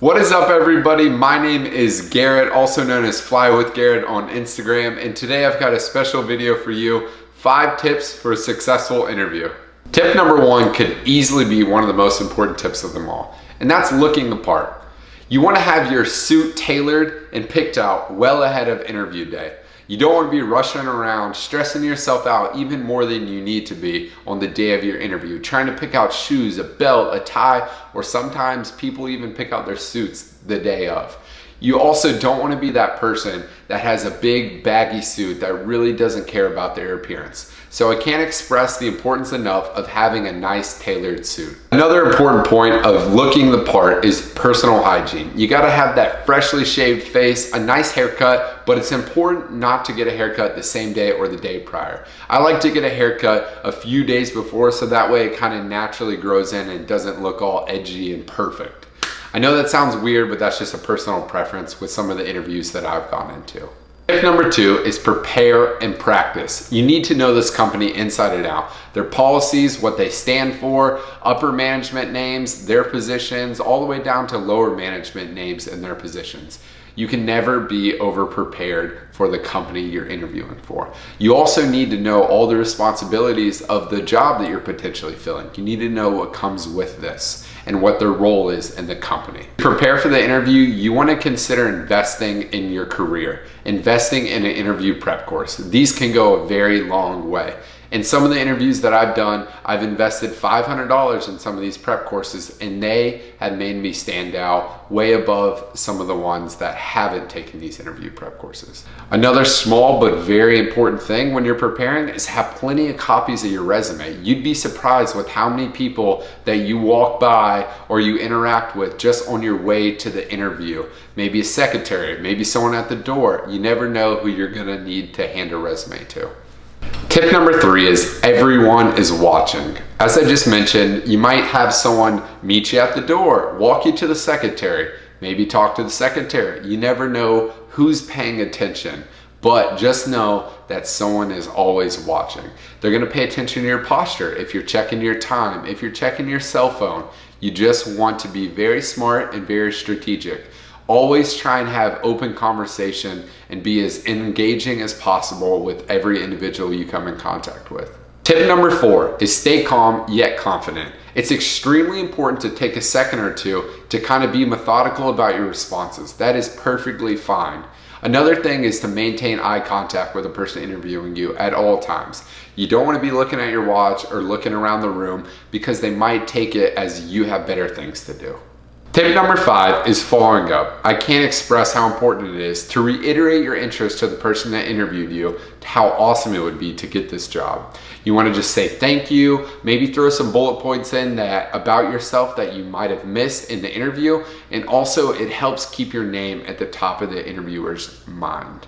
What is up, everybody? My name is Garrett, also known as Fly with Garrett on Instagram, and today I've got a special video for you, 5 tips for a successful interview. Tip number 1 could easily be one of the most important tips of them all, and that's looking the part. You want to have your suit tailored and picked out well ahead of interview day. You don't want to be rushing around, stressing yourself out even more than you need to be on the day of your interview, trying to pick out shoes, a belt, a tie, or sometimes people even pick out their suits the day of. You also don't want to be that person that has a big baggy suit that really doesn't care about their appearance. So I can't express the importance enough of having a nice tailored suit. Another important point of looking the part is personal hygiene. You gotta have that freshly shaved face, a nice haircut, but it's important not to get a haircut the same day or the day prior. I like to get a haircut a few days before so that way it kind of naturally grows in and doesn't look all edgy and perfect. I know that sounds weird, but that's just a personal preference with some of the interviews that I've gone into. Tip number 2 is prepare and practice. You need to know this company inside and out. Their policies, what they stand for, upper management names, their positions, all the way down to lower management names and their positions. You can never be over prepared for the company you're interviewing for. You also need to know all the responsibilities of the job that you're potentially filling. You need to know what comes with this and what their role is in the company. To prepare for the interview, you want to consider investing in your career, investing in an interview prep course. These can go a very long way. In some of the interviews that I've done, I've invested $500 in some of these prep courses, and they have made me stand out way above some of the ones that haven't taken these interview prep courses. Another small but very important thing when you're preparing is have plenty of copies of your resume. You'd be surprised with how many people that you walk by or you interact with just on your way to the interview. Maybe a secretary, maybe someone at the door. You never know who you're gonna need to hand a resume to. Tip number 3 is everyone is watching. As I just mentioned, you might have someone meet you at the door, walk you to the secretary, maybe talk to the secretary. You never know who's paying attention, but just know that someone is always watching. They're gonna pay attention to your posture. If you're checking your time, if you're checking your cell phone, you just want to be very smart and very strategic. Always try and have open conversation and be as engaging as possible with every individual you come in contact with. Tip number 4 is stay calm yet confident. It's extremely important to take a second or two to kind of be methodical about your responses. That is perfectly fine. Another thing is to maintain eye contact with the person interviewing you at all times. You don't want to be looking at your watch or looking around the room because they might take it as you have better things to do. Tip number 5 is following up. I can't express how important it is to reiterate your interest to the person that interviewed you, how awesome it would be to get this job. You want to just say thank you, maybe throw some bullet points in that about yourself that you might have missed in the interview, and also it helps keep your name at the top of the interviewer's mind.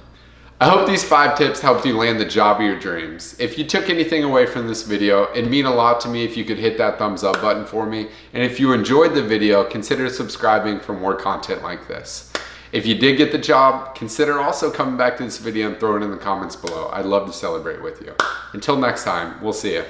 I hope these 5 tips helped you land the job of your dreams. If you took anything away from this video, it'd mean a lot to me if you could hit that thumbs up button for me. And if you enjoyed the video, consider subscribing for more content like this. If you did get the job, consider also coming back to this video and throwing it in the comments below. I'd love to celebrate with you. Until next time, we'll see you.